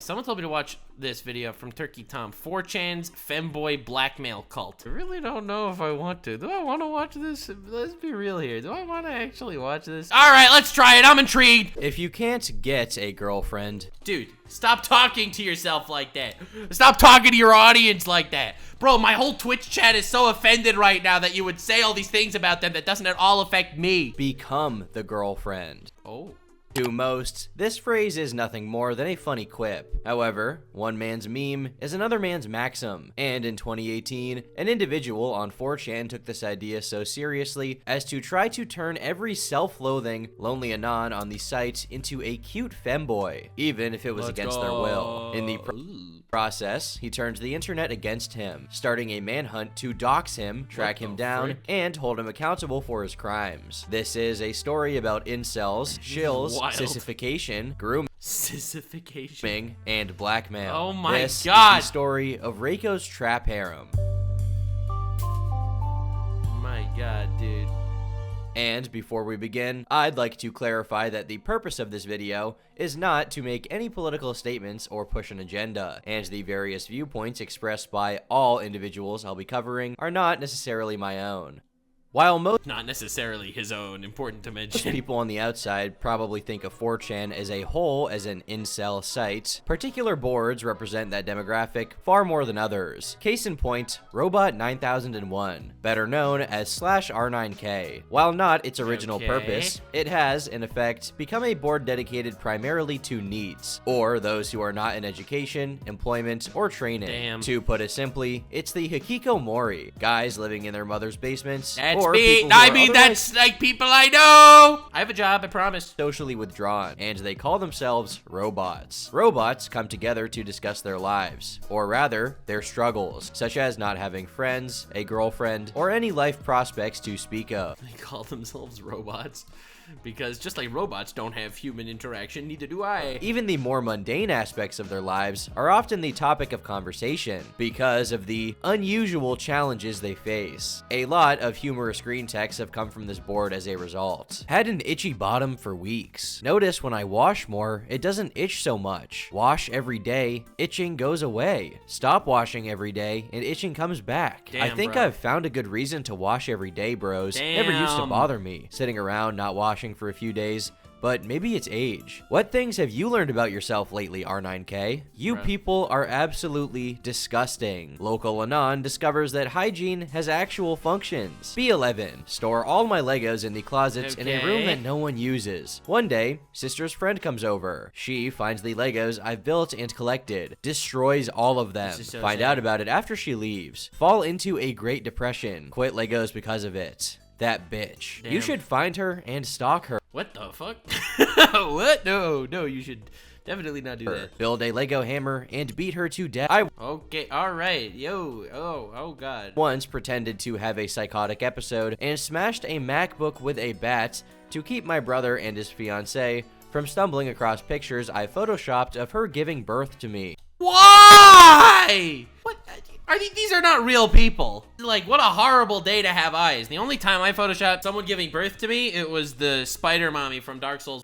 Someone told me to watch this video from Turkey Tom. 4chan's Femboy Blackmail cult. I really don't know if I want to. Do I want to watch this? Let's be real here. Do I want to actually watch this? All right, let's try it. I'm intrigued. If you can't get a girlfriend... Dude, stop talking to yourself like that. Stop talking to your audience like that. Bro, my whole Twitch chat is so offended right now that you would say all these things about them that doesn't at all affect me. Become the girlfriend. Oh. To most, this phrase is nothing more than a funny quip. However, one man's meme is another man's maxim, and in 2018, an individual on 4chan took this idea so seriously as to try to turn every self-loathing, lonely anon on the site into a cute femboy, even if it was against their will. In the process, he turned the internet against him, starting a manhunt to dox him, track him down, and hold him accountable for his crimes. This is a story about incels, shills, sissification, grooming, and blackmail. Oh my this god! Is the story of Reiko's trap harem. My god, dude. And before we begin, I'd like to clarify that the purpose of this video is not to make any political statements or push an agenda, and the various viewpoints expressed by all individuals I'll be covering are not necessarily my own. While most not necessarily his own, important to mention. Most people on the outside probably think of 4chan as a whole as an incel site, particular boards represent that demographic far more than others. Case in point, Robot 9001, better known as /R9K. While not its original purpose, it has, in effect, become a board dedicated primarily to NEETs, or those who are not in education, employment, or training. Damn. To put it simply, it's the hikikomori, guys living in their mother's basements, that's like people I know. I have a job, I promise. Socially withdrawn, and they call themselves robots. Robots come together to discuss their lives, or rather, their struggles, such as not having friends, a girlfriend, or any life prospects to speak of. They call themselves robots. Because just like robots don't have human interaction, neither do I. Even the more mundane aspects of their lives are often the topic of conversation because of the unusual challenges they face. A lot of humorous green texts have come from this board as a result. Had an itchy bottom for weeks. Notice when I wash more, it doesn't itch so much. Wash every day, itching goes away. Stop washing every day, and itching comes back. Damn, I think bro. I've found a good reason to wash every day, bros. Damn. Never used to bother me. Sitting around not washing for a few days, but maybe it's age. What things have you learned about yourself lately, R9K? You people are absolutely disgusting. Local Anon discovers that hygiene has actual functions. B11, store all my Legos in the closets in a room that no one uses. One day, sister's friend comes over. She finds the Legos I've built and collected, destroys all of them. So Find out about it after she leaves. Fall into a Great Depression. Quit Legos because of it. That bitch. Damn. You should find her and stalk her. What the fuck? What? No, you should definitely not do that. Build a Lego hammer and beat her to death. Okay, alright, yo, oh god. Once pretended to have a psychotic episode and smashed a MacBook with a bat to keep my brother and his fiancée from stumbling across pictures I photoshopped of her giving birth to me. Why? What? These are not real people. Like, what a horrible day to have eyes. The only time I photoshopped someone giving birth to me, it was the spider mommy from Dark Souls.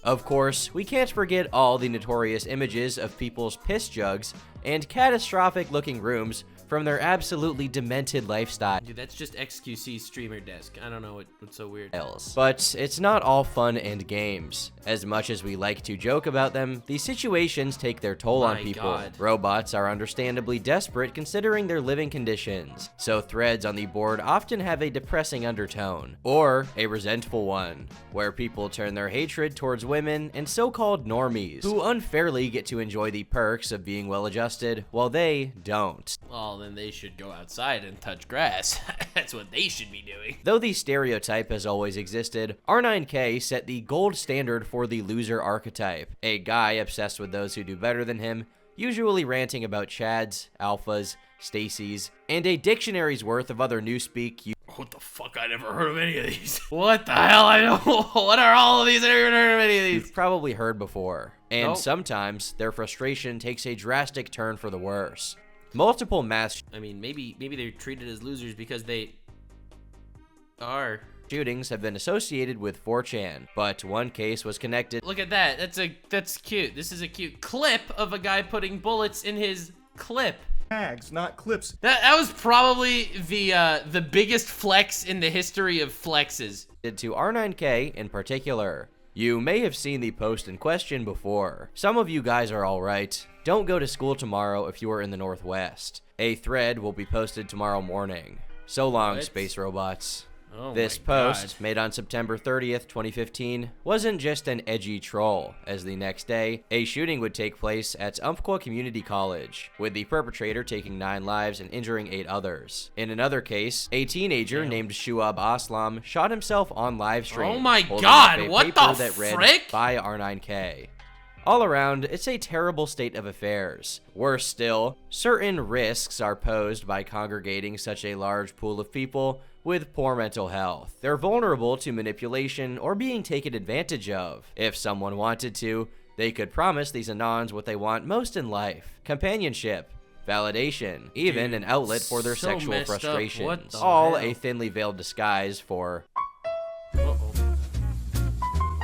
Of course, we can't forget all the notorious images of people's piss jugs and catastrophic looking rooms from their absolutely demented lifestyle. Dude, that's just XQC streamer desk. I don't know what's so weird. But it's not all fun and games. As much as we like to joke about them, these situations take their toll on people. God. Robots are understandably desperate considering their living conditions, so threads on the board often have a depressing undertone, or a resentful one, where people turn their hatred towards women and so-called normies, who unfairly get to enjoy the perks of being well-adjusted, while they don't. Well, then they should go outside and touch grass. That's what they should be doing. Though the stereotype has always existed, R9K set the gold standard for the loser archetype, a guy obsessed with those who do better than him, usually ranting about Chads, Alphas, Stacy's, and a dictionary's worth of other newspeak. What the fuck? I never heard of any of these. What the hell? I don't know. What are all of these? I never heard of any of these. You've probably heard before. And Nope. Sometimes their frustration takes a drastic turn for the worse. Multiple mass... I mean, maybe they're treated as losers because they are. shootings have been associated with 4chan, but one case was connected. Look at that. That's cute. This is a cute clip of a guy putting bullets in his clip. Tags, not clips. That was probably the biggest flex in the history of flexes. To R9K in particular. You may have seen the post in question before. Some of you guys are alright. Don't go to school tomorrow if you are in the Northwest. A thread will be posted tomorrow morning. So long, What? space robots. Oh This my post, God. made on September 30th, 2015, wasn't just an edgy troll, as the next day, a shooting would take place at Umpqua Community College, with the perpetrator taking 9 lives and injuring 8 others. In another case, a teenager named Shuab Aslam shot himself on livestream. Oh my holding God, up a what paper the that read, frick? "By R9K." All around, it's a terrible state of affairs. Worse still, certain risks are posed by congregating such a large pool of people with poor mental health. They're vulnerable to manipulation or being taken advantage of. If someone wanted to, they could promise these Anons what they want most in life: companionship, validation, even an outlet for their so sexual messed up. What frustrations. the All hell? a thinly veiled disguise for... Uh-oh.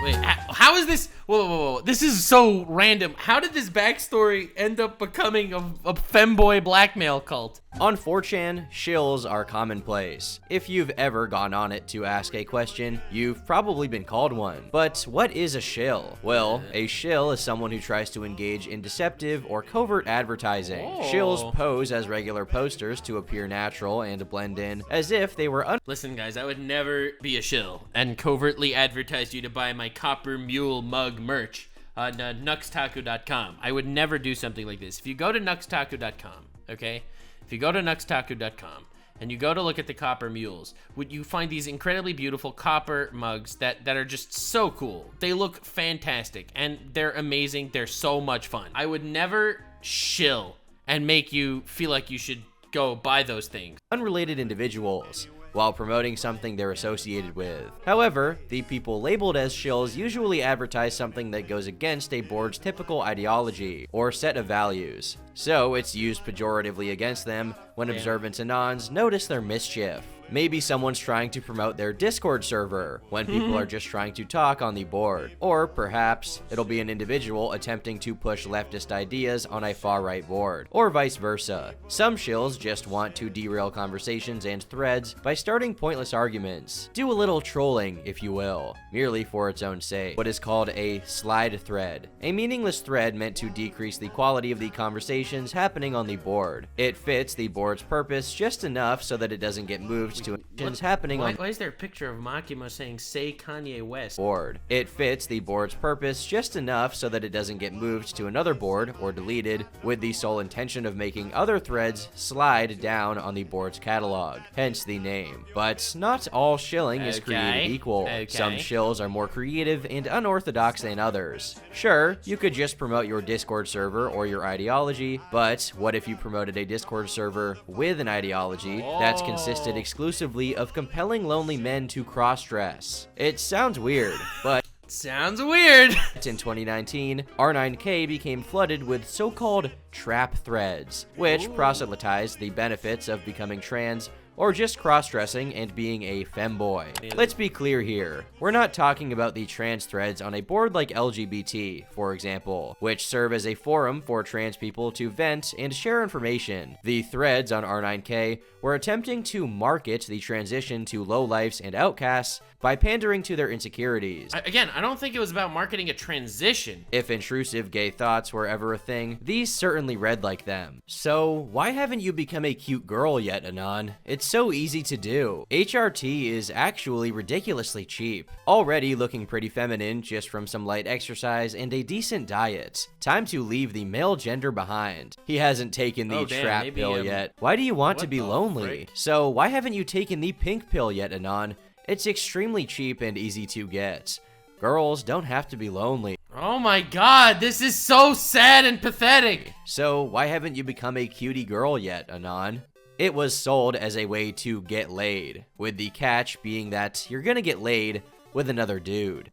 Wait, how is this? Whoa. This is so random. How did this backstory end up becoming a femboy blackmail cult? On 4chan, shills are commonplace. If you've ever gone on it to ask a question, you've probably been called one. But what is a shill? Well, a shill is someone who tries to engage in deceptive or covert advertising. Oh. Shills pose as regular posters to appear natural and blend in, as if they were Listen, guys, I would never be a shill and covertly advertise you to buy my copper mule mug merch on nuxtaku.com. I would never do something like this. If you go to nuxtaku.com, okay? If you go to nuxtaku.com and you go to look at the copper mules, would you find these incredibly beautiful copper mugs that are just so cool. They look fantastic and they're amazing. They're so much fun. I would never shill and make you feel like you should go buy those things. unrelated individuals, while promoting something they're associated with. However, the people labeled as shills usually advertise something that goes against a board's typical ideology or set of values, so it's used pejoratively against them when observant Anons notice their mischief. Maybe someone's trying to promote their Discord server when people are just trying to talk on the board. Or perhaps it'll be an individual attempting to push leftist ideas on a far-right board. Or vice versa. Some shills just want to derail conversations and threads by starting pointless arguments. Do a little trolling, if you will, merely for its own sake. What is called a slide thread. A meaningless thread meant to decrease the quality of the conversations happening on the board. It fits the board's purpose just enough so that it doesn't get moved to actions happening on Why is there a picture of Makima saying, say Kanye West? board. It fits the board's purpose just enough so that it doesn't get moved to another board or deleted, with the sole intention of making other threads slide down on the board's catalog, hence the name. But not all shilling is created equal. Okay. Some shills are more creative and unorthodox than others. Sure, you could just promote your Discord server or your ideology, but what if you promoted a Discord server with an ideology that's consisted exclusively of compelling lonely men to cross-dress? It sounds weird, but Sounds weird. in 2019, R9K became flooded with so-called trap threads, which proselytized the benefits of becoming trans or just cross-dressing and being a femboy. Let's be clear here. We're not talking about the trans threads on a board like LGBT, for example, which serve as a forum for trans people to vent and share information. The threads on R9K were attempting to market the transition to lowlifes and outcasts by pandering to their insecurities. Again, I don't think it was about marketing a transition. If intrusive gay thoughts were ever a thing, these certainly read like them. So, why haven't you become a cute girl yet, Anon? It's so easy to do. HRT is actually ridiculously cheap. Already looking pretty feminine just from some light exercise and a decent diet. Time to leave the male gender behind. He hasn't taken the Oh, damn, trap maybe, pill yet. Why do you want to what be the lonely? frick? So, why haven't you taken the pink pill yet, Anon? It's extremely cheap and easy to get. Girls don't have to be lonely. Oh my god, this is so sad and pathetic. So why haven't you become a cutie girl yet, Anon? It was sold as a way to get laid, with the catch being that you're gonna get laid with another dude.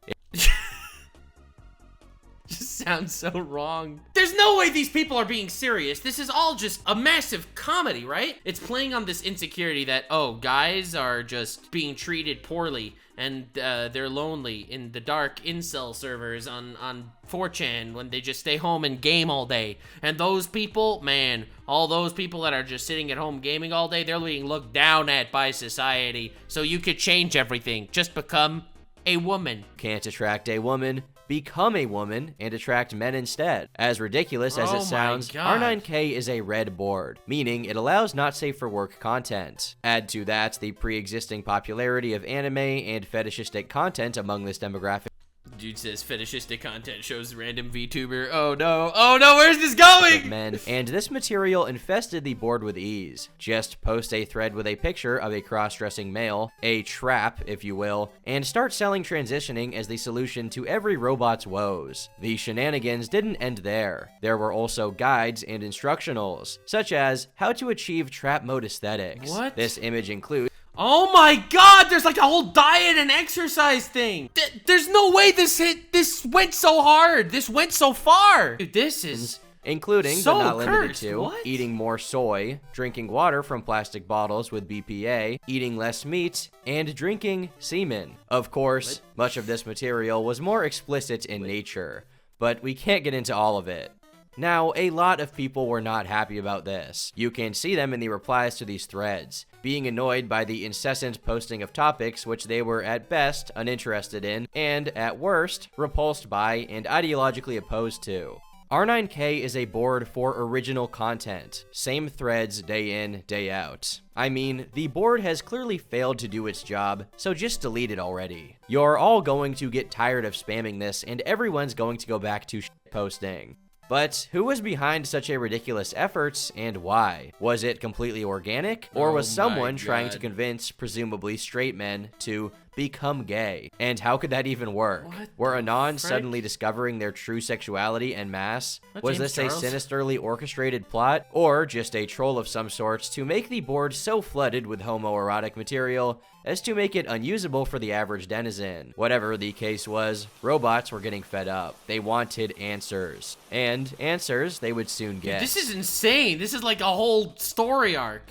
Just sounds so wrong. There's no way these people are being serious. This is all just a massive comedy, right? It's playing on this insecurity that, oh, guys are just being treated poorly and they're lonely in the dark incel servers on 4chan when they just stay home and game all day. And those people, man, all those people that are just sitting at home gaming all day, they're being looked down at by society. So you could change everything. Just become a woman. Can't attract a woman, become a woman, and attract men instead. As ridiculous as it sounds, R9K is a red board, meaning it allows not safe for work content. Add to that the pre-existing popularity of anime and fetishistic content among this demographic. Dude says fetishistic content shows random VTuber. Oh no, where's this going? Men, and this material infested the board with ease. Just post a thread with a picture of a cross-dressing male, a trap, if you will, and start selling transitioning as the solution to every robot's woes. The shenanigans didn't end there. There were also guides and instructionals, such as how to achieve trap mode aesthetics. What? This image includes Oh my god, there's like a whole diet and exercise thing. There's no way this went so hard. This went so far. Dude, this is including, so but not limited cursed. to, What? eating more soy, drinking water from plastic bottles with BPA, eating less meat, and drinking semen. Of course, much of this material was more explicit in nature, but we can't get into all of it. Now, a lot of people were not happy about this. You can see them in the replies to these threads, being annoyed by the incessant posting of topics which they were at best uninterested in, and at worst, repulsed by and ideologically opposed to. R9K is a board for original content, same threads day in, day out. I mean, the board has clearly failed to do its job, so just delete it already. You're all going to get tired of spamming this, and everyone's going to go back to posting. But who was behind such a ridiculous effort, and why? Was it completely organic, or was someone trying to convince presumably straight men to become gay? And how could that even work? Were Anon suddenly discovering their true sexuality en masse? Was this a sinisterly orchestrated plot, or just a troll of some sorts to make the board so flooded with homoerotic material as to make it unusable for the average denizen? Whatever the case was, robots were getting fed up. They wanted answers. And answers they would soon get. Dude, this is insane. This is like a whole story arc.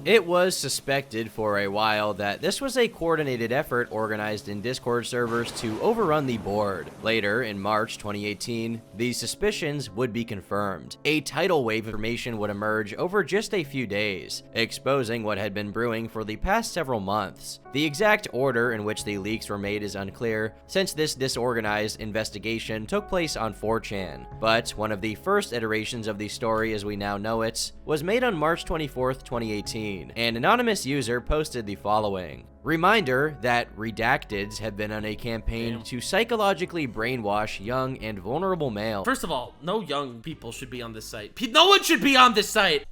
It was suspected for a while that this was a coordinated effort organized in Discord servers to overrun the board. Later, in March 2018, these suspicions would be confirmed. A tidal wave of information would emerge over just a few days, exposing what had been brewing for the past several months. The exact order in which the leaks were made is unclear, since this disorganized investigation took place on 4chan. But one of the first iterations of the story as we now know it was made on March 24th, 2018. An anonymous user posted the following. Reminder that Redacteds have been on a campaign to psychologically brainwash young and vulnerable males. First of all, no young people should be on this site. No one should be on this site.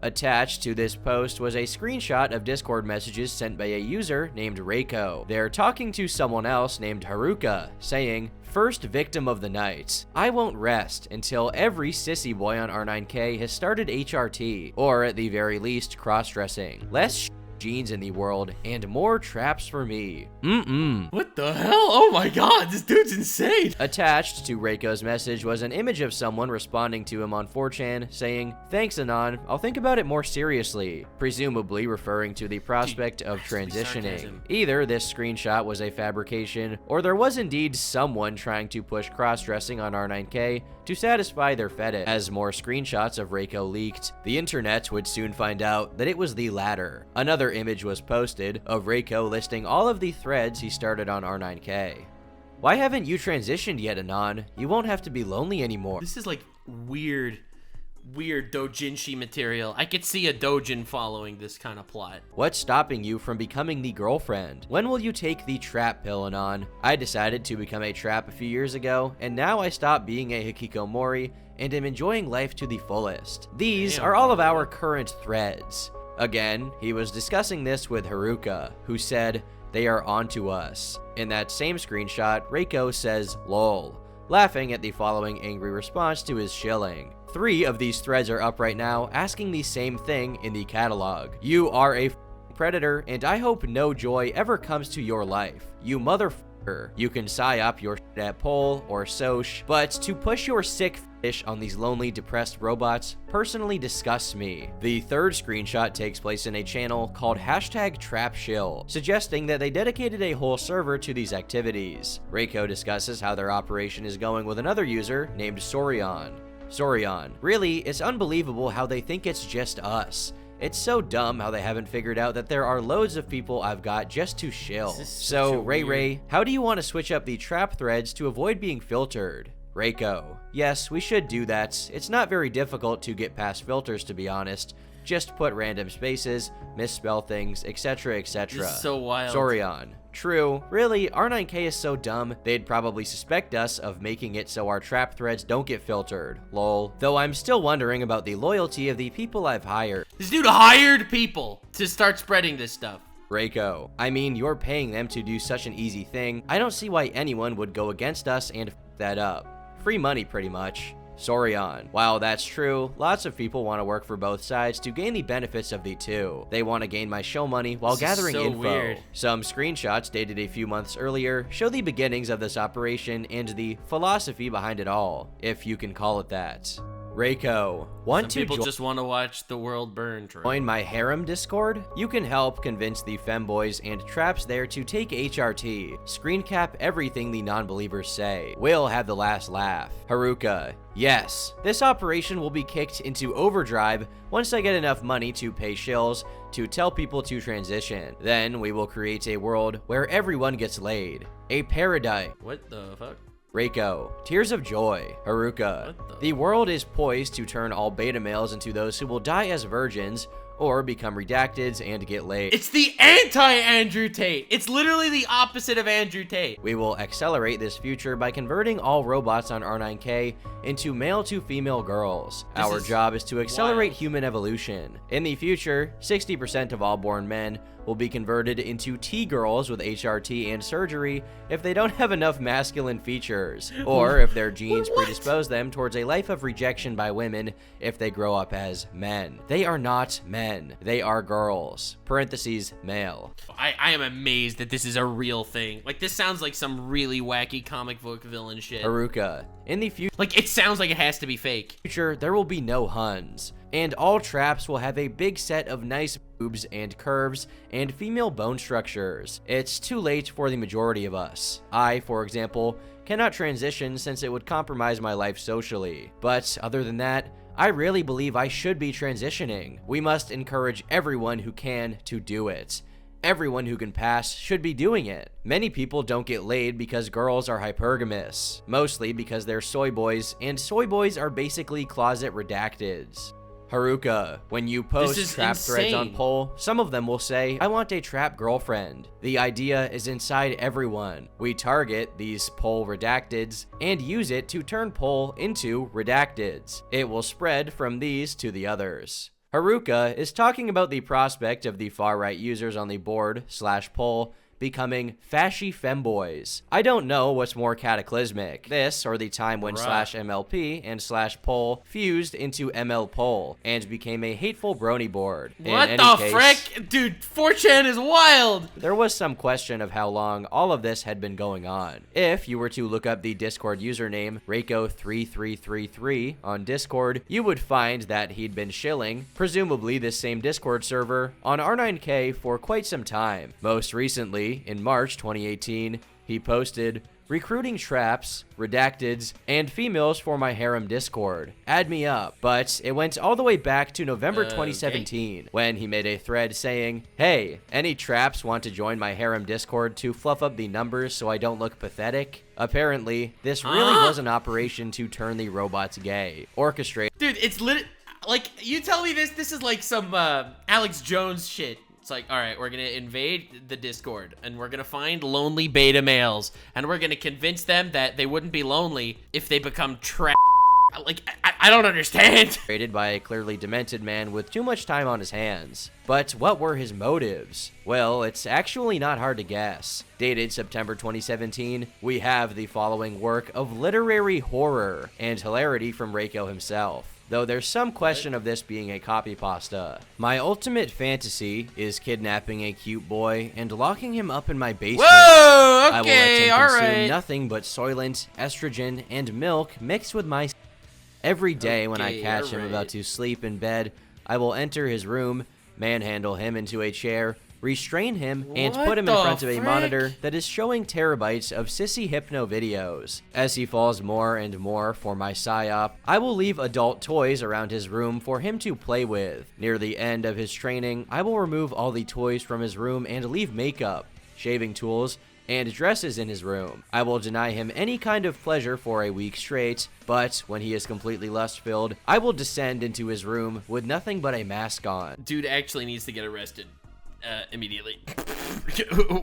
Attached to this post was a screenshot of Discord messages sent by a user named Reiko. They're talking to someone else named Haruka, saying, "First victim of the night. I won't rest until every sissy boy on R9K has started HRT, or at the very least cross-dressing. Less jeans in the world, and more traps for me. What the hell? Oh my god, this dude's insane. Attached to Reiko's message was an image of someone responding to him on 4chan saying, "Thanks, Anon, I'll think about it more seriously," presumably referring to the prospect of transitioning. Either this screenshot was a fabrication, or there was indeed someone trying to push cross-dressing on R9K to satisfy their fetish. As more screenshots of Reiko leaked, the internet would soon find out that it was the latter. Another image was posted of Reiko listing all of the threads he started on R9K. Why haven't you transitioned yet, Anon? You won't have to be lonely anymore. This is like weird doujinshi material. I could see a doujin following this kind of plot. What's stopping you from becoming the girlfriend? When will you take the trap pill, Anon? I decided to become a trap a few years ago, and now I stopped being a hikikomori and am enjoying life to the fullest. These are all of our current threads. Again, he was discussing this with Haruka, who said, "They are onto us." In that same screenshot, Reiko says, "lol," laughing at the following angry response to his shilling. 3 of these threads are up right now, asking the same thing in the catalog. You are a predator, and I hope no joy ever comes to your life. You You can psyop your shit at Pol or Soch, but to push your sick fish on these lonely, depressed robots personally disgusts me. The third screenshot takes place in a channel called #TrapShill, suggesting that they dedicated a whole server to these activities. Reiko discusses how their operation is going with another user named Sorion. Really, it's unbelievable how they think it's just us. It's so dumb how they haven't figured out that there are loads of people I've got just to shill. So, Ray, how do you want to switch up the trap threads to avoid being filtered? Reiko: yes, we should do that. It's not very difficult to get past filters, to be honest. Just put random spaces, misspell things, etc, etc. This is so wild. Sorion: true. Really, R9K is so dumb, they'd probably suspect us of making it so our trap threads don't get filtered. Lol. Though I'm still wondering about the loyalty of the people I've hired. This dude hired people to start spreading this stuff. Reiko: I mean, you're paying them to do such an easy thing. I don't see why anyone would go against us and f that up. Free money, pretty much. Sorion: while that's true, lots of people want to work for both sides to gain the benefits of the two. They want to gain my show money while gathering info. Weird. Some screenshots dated a few months earlier show the beginnings of this operation and the philosophy behind it all, if you can call it that. Reiko: Some people just want to watch the world burn. Join my harem Discord? You can help convince the femboys and traps there to take HRT. Screen cap everything the non-believers say. We'll have the last laugh. Haruka: yes, this operation will be kicked into overdrive once I get enough money to pay shills to tell people to transition. Then we will create a world where everyone gets laid. A paradise. What the fuck? Reiko: tears of joy. Haruka: the world is poised to turn all beta males into those who will die as virgins or become redacteds and get laid. It's the anti-Andrew Tate. It's literally the opposite of Andrew Tate. We will accelerate this future by converting all robots on R9K into male to female girls. Our job is to accelerate human evolution. In the future, 60% of all born men will be converted into T-girls with HRT and surgery if they don't have enough masculine features, or if their genes predispose them towards a life of rejection by women if they grow up as men. They are not men. They are girls. Parentheses, male. I am amazed that this is a real thing. Like, this sounds like some really wacky comic book villain shit. Haruka: in the future, like, it sounds like it has to be fake. There will be no Huns, and all traps will have a big set of nice boobs and curves and female bone structures. It's too late for the majority of us. I, for example, cannot transition since it would compromise my life socially. But other than that, I really believe I should be transitioning. We must encourage everyone who can to do it. Everyone who can pass should be doing it. Many people don't get laid because girls are hypergamous, mostly because they're soy boys, and soy boys are basically closet redacteds. Haruka: when you post trap threads on Pol, some of them will say, I want a trap girlfriend. The idea is inside everyone. We target these Pol redacteds and use it to turn Pol into redacteds. It will spread from these to the others. Haruka is talking about the prospect of the far-right users on the board/Pol becoming fashy femboys. I don't know what's more cataclysmic, this or the time when /MLP and /Pol fused into ML-Pol and became a hateful brony board. What the frick? Dude, 4chan is wild! There was some question of how long all of this had been going on. If you were to look up the Discord username Reiko3333 on Discord, you would find that he'd been shilling, presumably this same Discord server, on R9K for quite some time. Most recently, in March 2018, he posted, recruiting traps, redacteds, and females for my harem Discord. Add me up. But it went all the way back to November 2017, when he made a thread saying, hey, any traps want to join my harem Discord to fluff up the numbers so I don't look pathetic? Apparently, this really was an operation to turn the robots gay. Orchestrate. Dude, it's like, you tell me this is like some Alex Jones shit. It's like, all right, we're going to invade the Discord, and we're going to find lonely beta males, and we're going to convince them that they wouldn't be lonely if they become like, I don't understand. Created by a clearly demented man with too much time on his hands. But what were his motives? Well, it's actually not hard to guess. Dated September 2017, we have the following work of literary horror and hilarity from Reiko himself. though there's some question of this being a copy pasta. My ultimate fantasy is kidnapping a cute boy and locking him up in my basement. Whoa, I will let okay, him consume alright. nothing but soylent, estrogen, and milk mixed with my every day. When I catch him about to sleep in bed, I will enter his room, manhandle him into a chair, restrain him, and put him in front of a monitor that is showing terabytes of sissy hypno videos. As he falls more and more for my psyop, I will leave adult toys around his room for him to play with. Near the end of his training, I will remove all the toys from his room and leave makeup, shaving tools, and dresses in his room. I will deny him any kind of pleasure for a week straight, but when he is completely lust-filled, I will descend into his room with nothing but a mask on. Dude actually needs to get arrested. Immediately.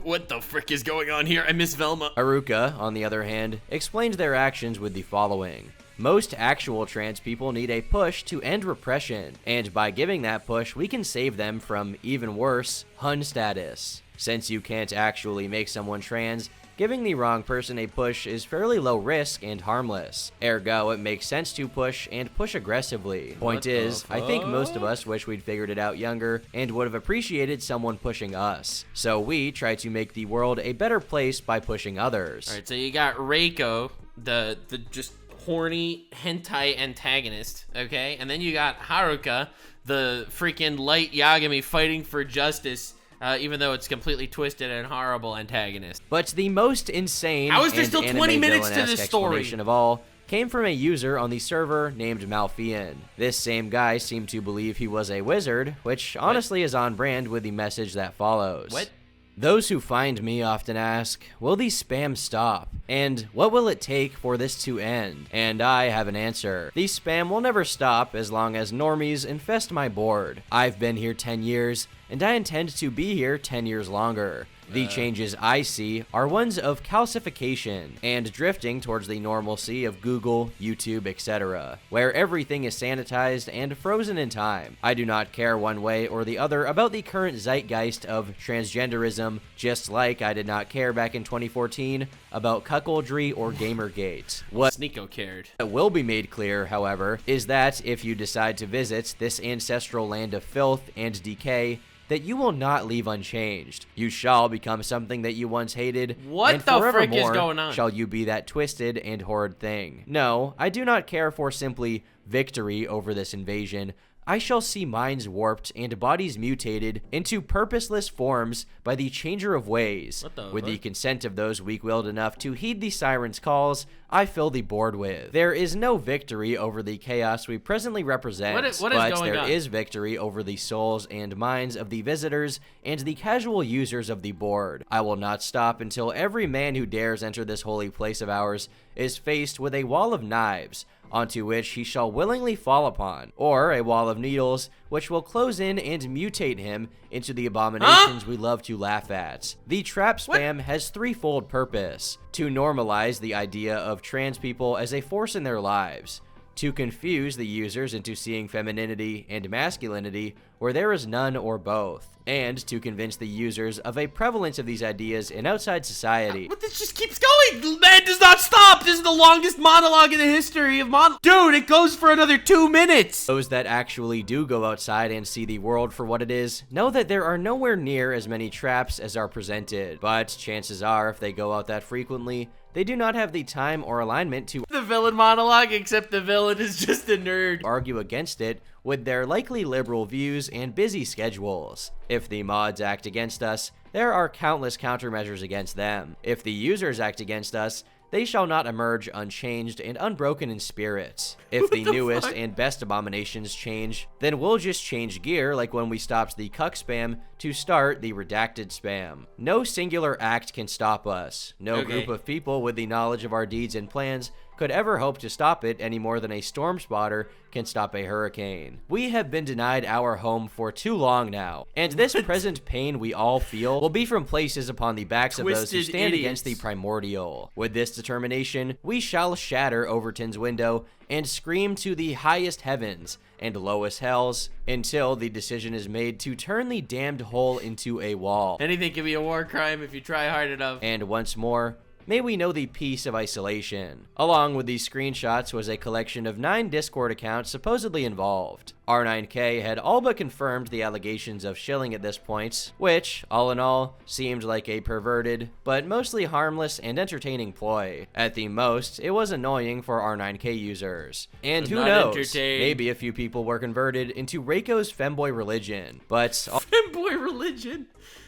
What the frick is going on here? I miss Velma. Haruka, on the other hand, explained their actions with the following. Most actual trans people need a push to end repression, and by giving that push, we can save them from, even worse, Hun status. Since you can't actually make someone trans, giving the wrong person a push is fairly low risk and harmless. Ergo, it makes sense to push and push aggressively. Point is, I think most of us wish we'd figured it out younger and would have appreciated someone pushing us. So we try to make the world a better place by pushing others. Alright, so you got Reiko, the just horny hentai antagonist, okay? And then you got Haruka, the freaking light Yagami fighting for justice, even though it's completely twisted and horrible antagonist. But the most insane How is there and still 20 minutes to this story? explanation of all came from a user on the server named Malfian. This same guy seemed to believe he was a wizard, which honestly is on brand with the message that follows. What? Those who find me often ask, will the spam stop? And what will it take for this to end? And I have an answer. The spam will never stop as long as normies infest my board. I've been here 10 years, and I intend to be here 10 years longer. The changes I see are ones of calcification and drifting towards the normalcy of Google, YouTube, etc., where everything is sanitized and frozen in time. I do not care one way or the other about the current zeitgeist of transgenderism, just like I did not care back in 2014 about cuckoldry or Gamergate. What Sneeko cared. will be made clear, however, is that if you decide to visit this ancestral land of filth and decay, that you will not leave unchanged. You shall become something that you once hated. What and the frick is forevermore going on? shall you be that twisted and horrid thing. No, I do not care for simply victory over this invasion. I shall see minds warped and bodies mutated into purposeless forms by the changer of ways. With the consent of those weak-willed enough to heed the siren's calls, I fill the board with. There is no victory over the chaos we presently represent, What is but going there on? is victory over the souls and minds of the visitors and the casual users of the board. I will not stop until every man who dares enter this holy place of ours is faced with a wall of knives, onto which he shall willingly fall upon, or a wall of needles, which will close in and mutate him into the abominations we love to laugh at. The trap spam has threefold purpose: to normalize the idea of trans people as a force in their lives, to confuse the users into seeing femininity and masculinity where there is none or both, and to convince the users of a prevalence of these ideas in outside society. But this just keeps going. Man does not stop. This is the longest monologue in the history of Dude, it goes for another 2 minutes. Those that actually do go outside and see the world for what it is know that there are nowhere near as many traps as are presented, but chances are if they go out that frequently, they do not have the time or alignment to The villain monologue, except the villain is just a nerd. argue against it with their likely liberal views and busy schedules. If the mods act against us, there are countless countermeasures against them. If the users act against us, they shall not emerge unchanged and unbroken in spirit. If the newest and best abominations change, then we'll just change gear like when we stopped the cuck spam to start the redacted spam. No singular act can stop us. No group of people with the knowledge of our deeds and plans could ever hope to stop it any more than a storm spotter can stop a hurricane. We have been denied our home for too long now, and this present pain we all feel will be from places upon the backs of those who stand against the primordial. With this determination, we shall shatter Overton's window and scream to the highest heavens and lowest hells until the decision is made to turn the damned hole into a wall. Anything can be a war crime if you try hard enough. And once more, may we know the peace of isolation. Along with these screenshots was a collection of 9 Discord accounts supposedly involved. R9K had all but confirmed the allegations of shilling at this point, which, all in all, seemed like a perverted, but mostly harmless and entertaining ploy. At the most, it was annoying for R9K users. And who knows, maybe a few people were converted into Reiko's femboy religion, but... Femboy religion?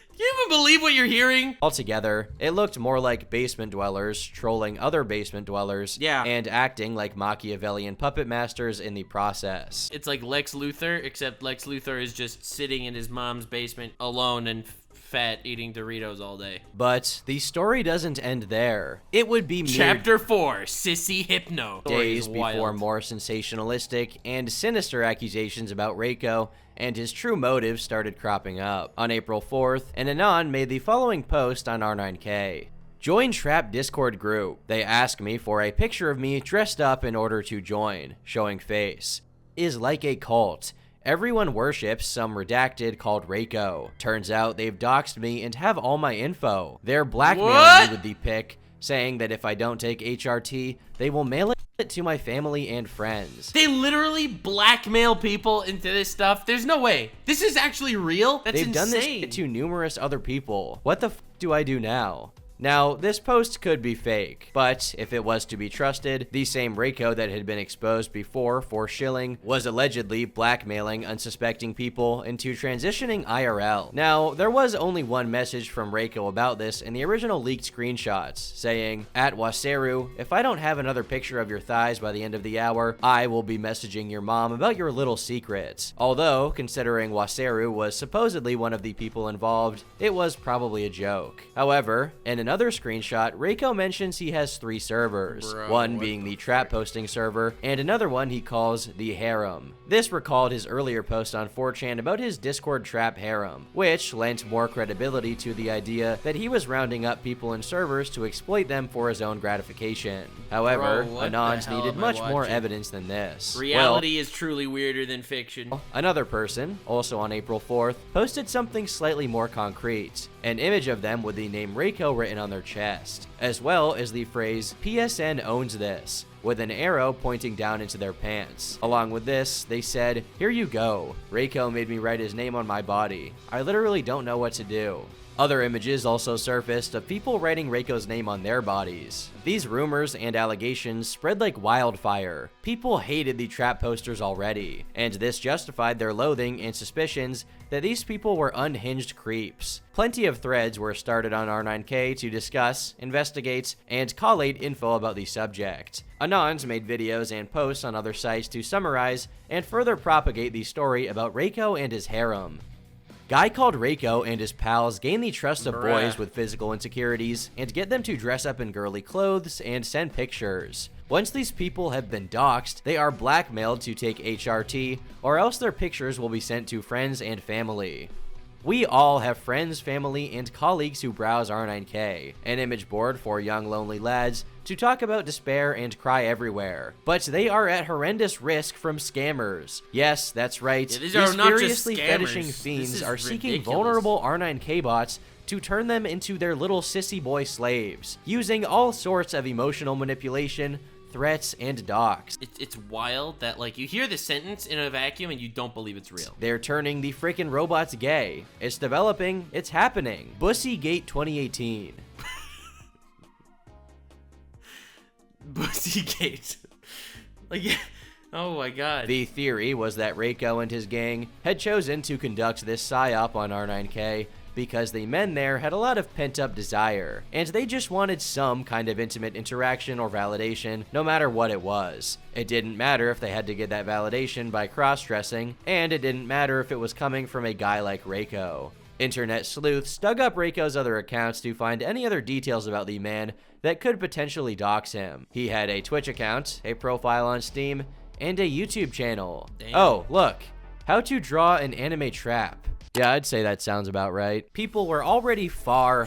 Can you even believe what you're hearing? Altogether, it looked more like basement dwellers trolling other basement dwellers, and acting like Machiavellian puppet masters in the process. It's like Lex Luthor, except Lex Luthor is just sitting in his mom's basement alone and fat eating Doritos all day. But the story doesn't end there. It would be Chapter 4, Sissy Hypno. Days before more sensationalistic and sinister accusations about Reiko and his true motives started cropping up. On April 4th, an Anon made the following post on R9K. Join Trap Discord group. They ask me for a picture of me dressed up in order to join, showing face. Is like a cult. Everyone worships some redacted called Reiko. Turns out they've doxed me and have all my info. They're blackmailing me with the pic, saying that if I don't take HRT, they will mail it to my family and friends. They literally blackmail people into this stuff? There's no way. This is actually real? That's insane. They've done this to numerous other people. What the f do I do now? Now, this post could be fake, but if it was to be trusted, the same Reiko that had been exposed before for shilling was allegedly blackmailing unsuspecting people into transitioning IRL. Now, there was only one message from Reiko about this in the original leaked screenshots, saying, "At Waseru, if I don't have another picture of your thighs by the end of the hour, I will be messaging your mom about your little secrets." Although, considering Waseru was supposedly one of the people involved, it was probably a joke. However, in another screenshot, Reiko mentions he has 3 servers, one being the trap posting server, and another one he calls the harem. This recalled his earlier post on 4chan about his Discord trap harem, which lent more credibility to the idea that he was rounding up people in servers to exploit them for his own gratification. However, Anons needed much more evidence than this. Reality is truly weirder than fiction. Another person, also on April 4th, posted something slightly more concrete, an image of them with the name Reiko written on their chest, as well as the phrase "PSN owns this," with an arrow pointing down into their pants. Along with this, they said, "Here you go. Reiko made me write his name on my body. I literally don't know what to do." Other images also surfaced of people writing Reiko's name on their bodies. These rumors and allegations spread like wildfire. People hated the trap posters already, and this justified their loathing and suspicions that these people were unhinged creeps. Plenty of threads were started on R9K to discuss, investigate, and collate info about the subject. Anons made videos and posts on other sites to summarize and further propagate the story about Reiko and his harem. Guy called Reiko and his pals gain the trust of boys with physical insecurities and get them to dress up in girly clothes and send pictures. Once these people have been doxxed, they are blackmailed to take HRT, or else their pictures will be sent to friends and family. We all have friends, family, and colleagues who browse R9K, an image board for young lonely lads to talk about despair and cry everywhere. But they are at horrendous risk from scammers. Yes, that's right. These furiously fetishing fiends are seeking vulnerable R9K bots to turn them into their little sissy boy slaves, using all sorts of emotional manipulation, threats, and dox. It's wild that, like, you hear the sentence in a vacuum and you don't believe it's real. They're turning the freaking robots gay. It's developing. It's happening. Bussygate 2018. Bussygate. Like, oh my god. The theory was that Reiko and his gang had chosen to conduct this psyop on R9K because the men there had a lot of pent-up desire, and they just wanted some kind of intimate interaction or validation, no matter what it was. It didn't matter if they had to get that validation by cross-dressing, and it didn't matter if it was coming from a guy like Reiko. Internet sleuths dug up Reiko's other accounts to find any other details about the man that could potentially dox him. He had a Twitch account, a profile on Steam, and a YouTube channel. Damn. Oh, look. How to draw an anime trap. Yeah, I'd say that sounds about right. People were already far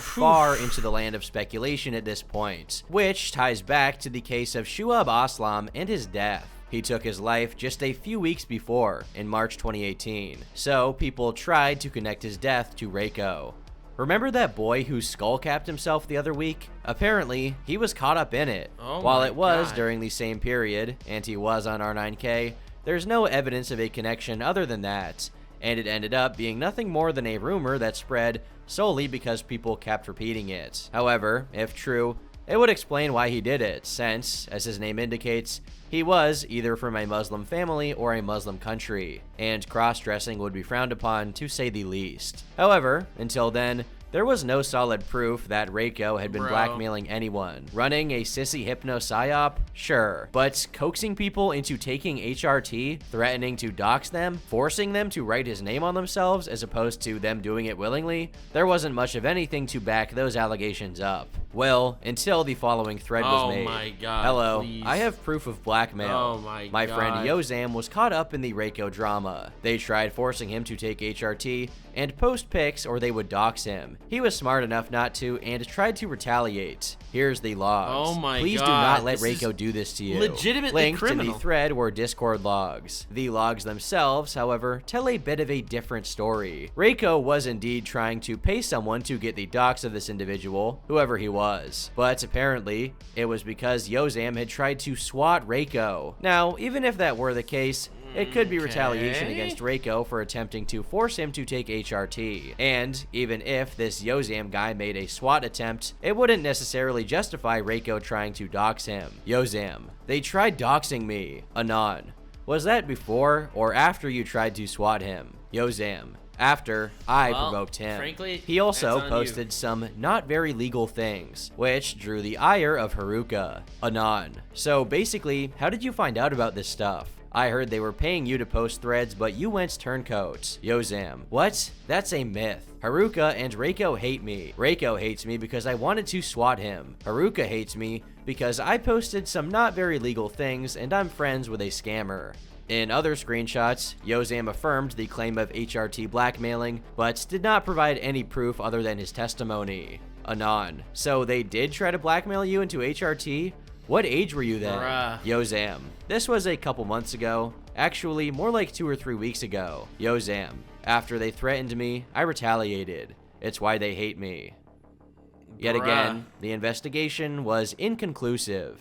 into the land of speculation at this point, which ties back to the case of Shuab Aslam and his death. He took his life just a few weeks before, in March 2018, so people tried to connect his death to Reiko. Remember that boy who skullcapped himself the other week? Apparently, he was caught up in it. Oh While my it was God. during the same period, and he was on R9K, there's no evidence of a connection other than that, and it ended up being nothing more than a rumor that spread solely because people kept repeating it. However, if true, it would explain why he did it, since, as his name indicates, he was either from a Muslim family or a Muslim country, and cross-dressing would be frowned upon to say the least. However, until then, there was no solid proof that Reiko had been blackmailing anyone. Running a sissy hypno psyop? Sure. But coaxing people into taking HRT, threatening to dox them, forcing them to write his name on themselves as opposed to them doing it willingly, there wasn't much of anything to back those allegations up. Well, until the following thread was made. Oh my God, Hello, please. I have proof of blackmail. Oh my God. friend Yozam was caught up in the Reiko drama. They tried forcing him to take HRT and post pics or they would dox him. He was smart enough not to and tried to retaliate. Here's the logs. Oh my Please God, do not let this Reiko do this to you. legitimately Linked criminal. in the thread were Discord logs. The logs themselves, however, tell a bit of a different story. Reiko was indeed trying to pay someone to get the dox of this individual, whoever he was. But apparently, it was because Yozam had tried to swat Reiko. Now, even if that were the case, it could be retaliation Okay. against Reiko for attempting to force him to take HRT. And even if this Yozam guy made a SWAT attempt, it wouldn't necessarily justify Reiko trying to dox him. Yozam, they tried doxing me. Anon, was that before or after you tried to SWAT him? Yozam, after I Well, provoked him. frankly, He also that's on you. posted some not very legal things, which drew the ire of Haruka. Anon, so basically, how did you find out about this stuff? I heard they were paying you to post threads, but you went turncoat. Yozam, what? That's a myth. Haruka and Reiko hate me. Reiko hates me because I wanted to swat him. Haruka hates me because I posted some not very legal things and I'm friends with a scammer. In other screenshots, Yozam affirmed the claim of HRT blackmailing, but did not provide any proof other than his testimony. Anon, so they did try to blackmail you into HRT? What age were you then? Bruh. Yozam, this was a couple months ago. Actually, more like 2 or 3 weeks ago. Yozam, after they threatened me, I retaliated. It's why they hate me. Yet Bruh. again, the investigation was inconclusive.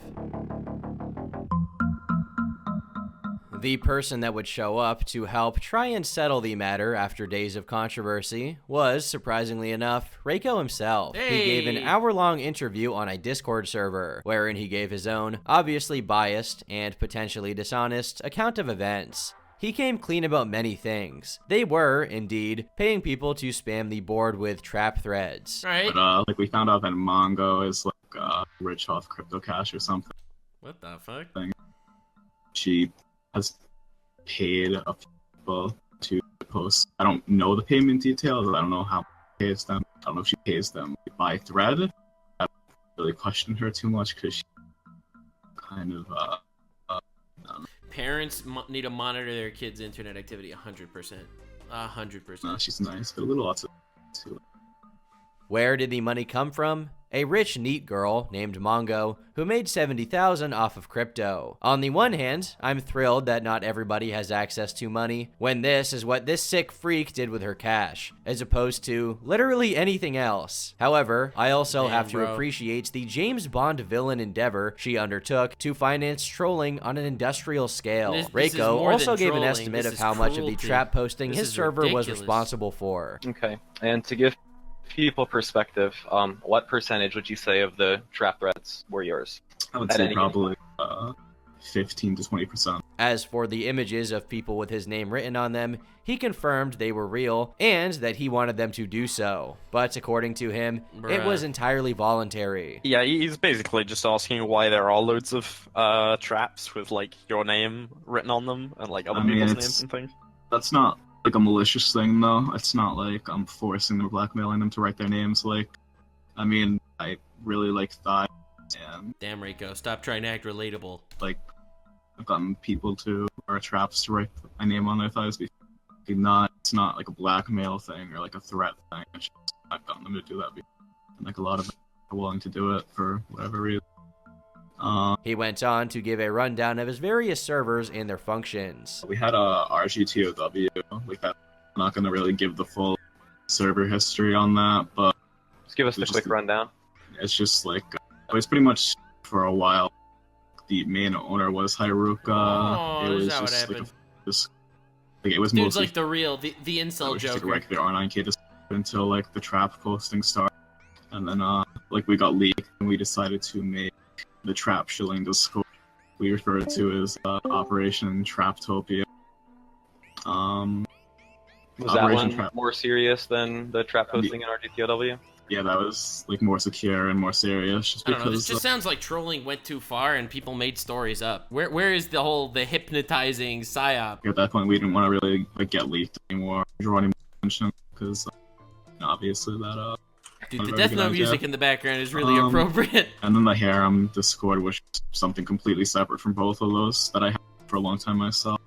The person that would show up to help try and settle the matter after days of controversy was, surprisingly enough, Reiko himself. He gave an Hey. hour-long interview on a Discord server, wherein he gave his own, obviously biased and potentially dishonest, account of events. He came clean about many things. They were, indeed, paying people to spam the board with trap threads. Right? But like we found out that Mongo is like rich off crypto cash or something. What the fuck? She has paid a few people to post. I don't know the payment details. I don't know how she pays them. I don't know if she pays them by thread. I don't really question her too much because she kind of I don't know. Parents need to monitor their kids' internet activity 100%. 100%. She's nice, but a little lots of too. Where did the money come from? A rich, neat girl named Mongo who made $70,000 off of crypto. On the one hand, I'm thrilled that not everybody has access to money, when this is what this sick freak did with her cash, as opposed to literally anything else. However, I also Damn, have to bro. appreciate the James Bond villain endeavor she undertook to finance trolling on an industrial scale. This is Reiko more also than gave an trolling. estimate This of is how much of the cruelty. trap posting This his is server was ridiculous. responsible for. Okay, and to give people perspective, what percentage would you say of the trap threats were yours? I would At say any given probably 15 to 20%. As for the images of people with his name written on them, he confirmed they were real and that he wanted them to do so. But according to him, it Bruh. was entirely voluntary. Yeah, he's basically just asking why there are loads of traps with like your name written on them and like other I mean, people's it's- names and things. That's not like a malicious thing, though. It's not like I'm forcing them or blackmailing them to write their names. Like, I mean, I really like thigh, and Damn, Reiko, stop trying to act relatable. like I've gotten people to or traps to write my name on their thighs. It's not like a blackmail thing or like a threat thing. It's just, I've gotten them to do that before. And like a lot of them are willing to do it for whatever reason. He went on to give a rundown of his various servers and their functions. We had a RGTOW, like that. I'm not gonna really give the full server history on that, but Just give us the Just- quick rundown. it's just like it was pretty much for a while. The main owner was Haruka. Oh, it is was that what just like happened? it was Dude's mostly like the it incel was just like a Joker. regular R9K until like the trap posting started, and then like we got leaked and we decided to make the trap shilling Discord. We refer to as Operation Traptopia. Was that Operation one Trap. more serious than the trap posting in RGTLW? Yeah, that was like more secure and more serious, just I don't know. This because just sounds like trolling went too far and people made stories up. Where is the hypnotizing psyop? at that point we didn't want to really like get leaked anymore, draw any more attention, because obviously that Dude, not the a very death good note idea. music in the background is really Um, appropriate. And then the harem Discord was something completely separate from both of those that I had for a long time myself.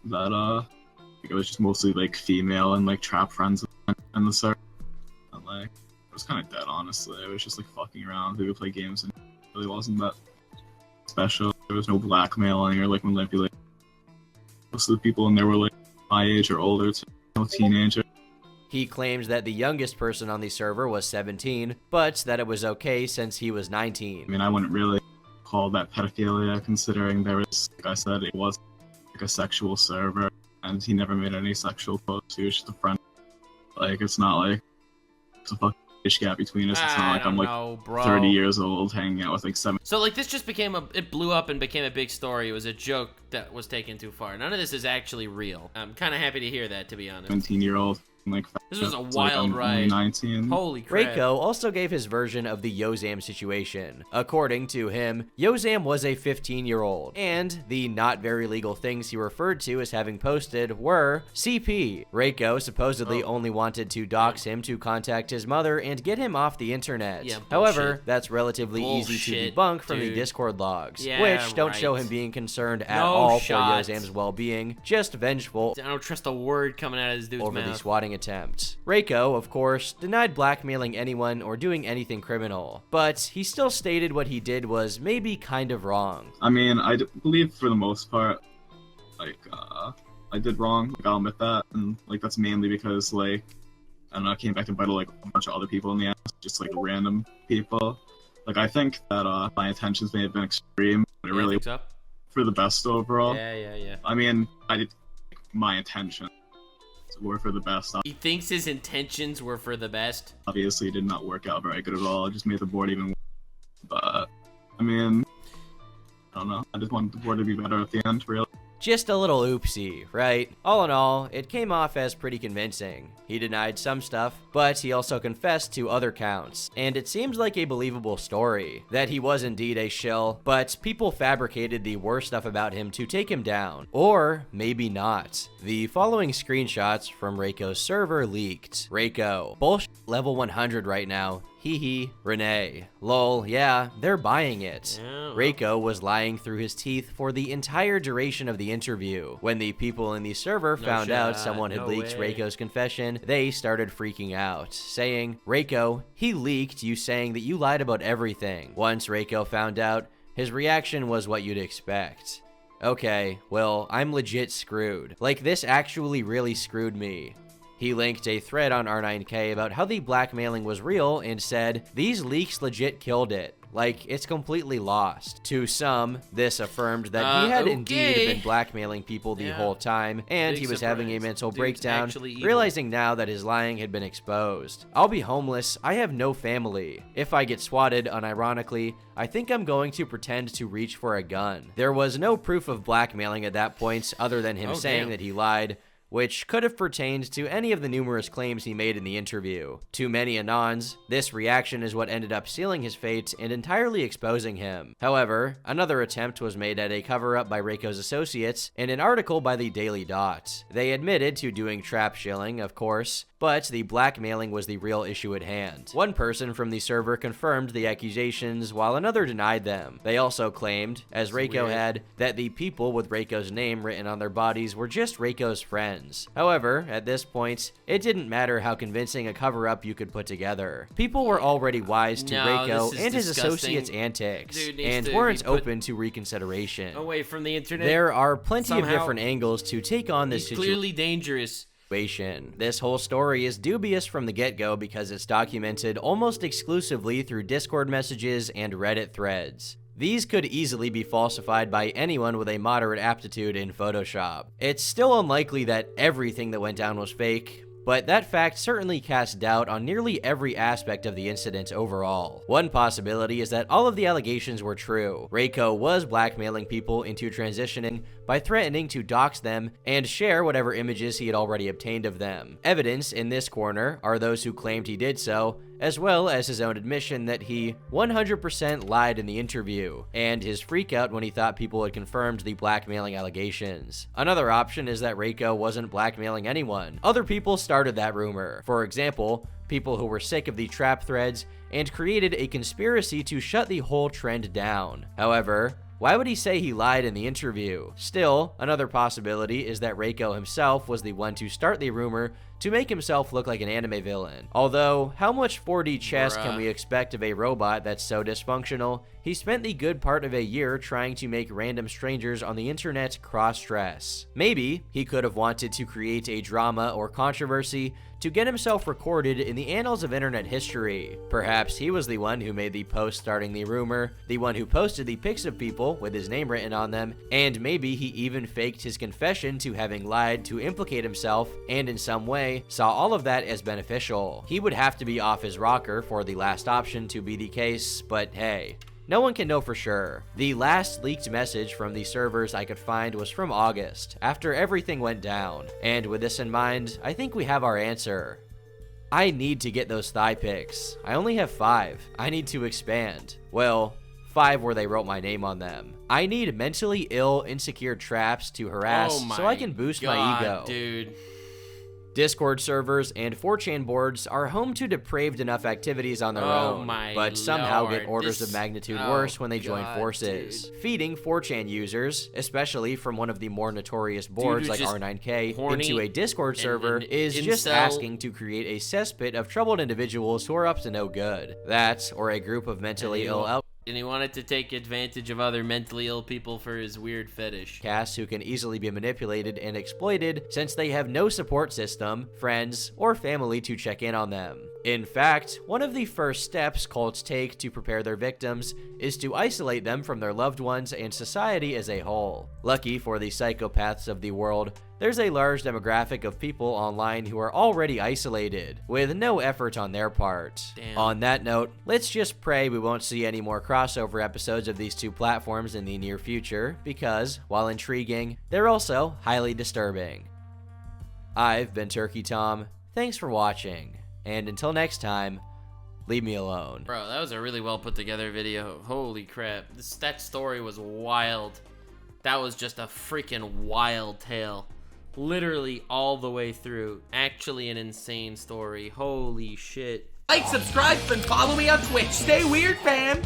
That it was just mostly like female and like trap friends in the server. And like it was kind of dead, honestly. It was just like fucking around. We would play games and it really wasn't that special. There was no blackmailing or like manipulating. Most of the people in there were like my age or older, too. No teenager. He claims that the youngest person on the server was 17, but that it was okay since he was I 19. mean, I wouldn't really call that pedophilia, considering there was, like I said, it was like a sexual server, and he never made any sexual posts. He was just a friend. Like, it's not like it's a fucking age gap between us. It's I not like I'm don't like know, bro. 30 years old hanging out with like 7. So like this just it blew up and became a big story. It was a joke that was taken too far. None of this is actually real. I'm kind of happy to hear that, to be honest. 17-year-old. Like, This was a it's like wild I'm ride. only 19. Holy crap. Reiko also gave his version of the Yozam situation. According to him, Yozam was a 15-year-old, and the not very legal things he referred to as having posted were CP. Reiko supposedly only wanted to dox him to contact his mother and get him off the internet. Yeah, However, bullshit. that's relatively easy to Bullshit, debunk from the dude. Discord logs, Yeah, which don't show right. him being concerned at No all shot. for Yozam's well-being, just vengeful I don't trust a word coming out of this dude's over the mouth. swatting attempt. Reiko, of course, denied blackmailing anyone or doing anything criminal, but he still stated what he did was maybe kind of wrong. I mean, believe for the most part, like, I did wrong. Like, I'll admit that. And, like, that's mainly because, like, I don't know, I came back to bite like a bunch of other people in the ass, just, like, random people. Like, I think that, my intentions may have been extreme, but it Yeah, really thumbs up. for the best overall. Yeah. I mean, my intentions were for the best. He thinks his intentions were for the best. Obviously, it did not work out very good at all. It just made the board even worse. But, I mean, I don't know. I just wanted the board to be better at the end, really. Just a little oopsie, right? All in all, it came off as pretty convincing. He denied some stuff, but he also confessed to other counts. And it seems like a believable story, that he was indeed a shill, but people fabricated the worst stuff about him to take him down. Or maybe not. The following screenshots from Reiko's server leaked. Reiko, bullshit level 100 right now. Hee hee. Renee. Lol, yeah, they're buying it. Yeah, well. Reiko was lying through his teeth for the entire duration of the interview. When the people in the server No found out shot, someone had no leaked way. Reiko's confession, they started freaking out, saying, Reiko, he leaked you saying that you lied about everything. Once Reiko found out, his reaction was what you'd expect. Okay, well, I'm legit screwed. Like, this actually really screwed me. He linked a thread on R9K about how the blackmailing was real and said, these leaks legit killed it. Like, it's completely lost. To some, this affirmed that he had indeed okay. been blackmailing people the Yeah. whole time, and Big he was having a surprise. mental Dude's breakdown, actually evil. realizing now that his lying had been exposed. I'll be homeless, I have no family. If I get swatted, unironically, I think I'm going to pretend to reach for a gun. There was no proof of blackmailing at that point other than him Oh, saying damn. that he lied, which could have pertained to any of the numerous claims he made in the interview. To many Anons, this reaction is what ended up sealing his fate and entirely exposing him. However, another attempt was made at a cover-up by Reiko's associates in an article by the Daily Dot. They admitted to doing trap shilling, of course, but the blackmailing was the real issue at hand. One person from the server confirmed the accusations, while another denied them. They also claimed, as Reiko weird. had, that the people with Reiko's name written on their bodies were just Reiko's friends. However, at this point, it didn't matter how convincing a cover-up you could put together. People were already wise to No, Reiko this is and his disgusting. associates' antics, Dude needs and to weren't be put open to reconsideration. away from the internet. There are plenty of Somehow. different angles to take on this He's situation. clearly dangerous. situation. This whole story is dubious from the get-go because it's documented almost exclusively through Discord messages and Reddit threads. These could easily be falsified by anyone with a moderate aptitude in Photoshop. It's still unlikely that everything that went down was fake, but that fact certainly casts doubt on nearly every aspect of the incident overall. One possibility is that all of the allegations were true. Reiko was blackmailing people into transitioning by threatening to dox them and share whatever images he had already obtained of them. Evidence in this corner are those who claimed he did so, as well as his own admission that he 100% lied in the interview, and his freakout when he thought people had confirmed the blackmailing allegations. Another option is that Reiko wasn't blackmailing anyone. Other people started that rumor. For example, people who were sick of the trap threads and created a conspiracy to shut the whole trend down. However, why would he say he lied in the interview? Still, another possibility is that Reiko himself was the one to start the rumor to make himself look like an anime villain. Although, how much 4D chess can we expect of a robot that's so dysfunctional? He spent the good part of a year trying to make random strangers on the internet cross-dress. Maybe he could have wanted to create a drama or controversy to get himself recorded in the annals of internet history. Perhaps he was the one who made the post starting the rumor, the one who posted the pics of people with his name written on them, and maybe he even faked his confession to having lied to implicate himself, and in some way saw all of that as beneficial. He would have to be off his rocker for the last option to be the case, but hey, no one can know for sure. The last leaked message from the servers I could find was from August, after everything went down. And with this in mind, I think we have our answer. I need to get those thigh pics. I only have 5. I need to expand. Well, 5 where they wrote my name on them. I need mentally ill, insecure traps to harass so I can boost my ego. Dude. Discord servers and 4chan boards are home to depraved enough activities on their own, but somehow get orders of magnitude worse when they join forces. Dude. Feeding 4chan users, especially from one of the more notorious boards like R9K, into a Discord server is just asking to create a cesspit of troubled individuals who are up to no good. That, or a group of mentally ill and he wanted to take advantage of other mentally ill people for his weird fetish. Casts who can easily be manipulated and exploited since they have no support system, friends, or family to check in on them. In fact, one of the first steps cults take to prepare their victims is to isolate them from their loved ones and society as a whole. Lucky for the psychopaths of the world, there's a large demographic of people online who are already isolated, with no effort on their part. Damn. On that note, let's just pray we won't see any more crossover episodes of these two platforms in the near future, because, while intriguing, they're also highly disturbing. I've been Turkey Tom, thanks for watching, and until next time, leave me alone. Bro, that was a really well put together video. Holy crap. That story was wild. That was just a freaking wild tale. Literally all the way through. Actually an insane story. Holy shit. Like, subscribe, and follow me on Twitch. Stay weird, fam.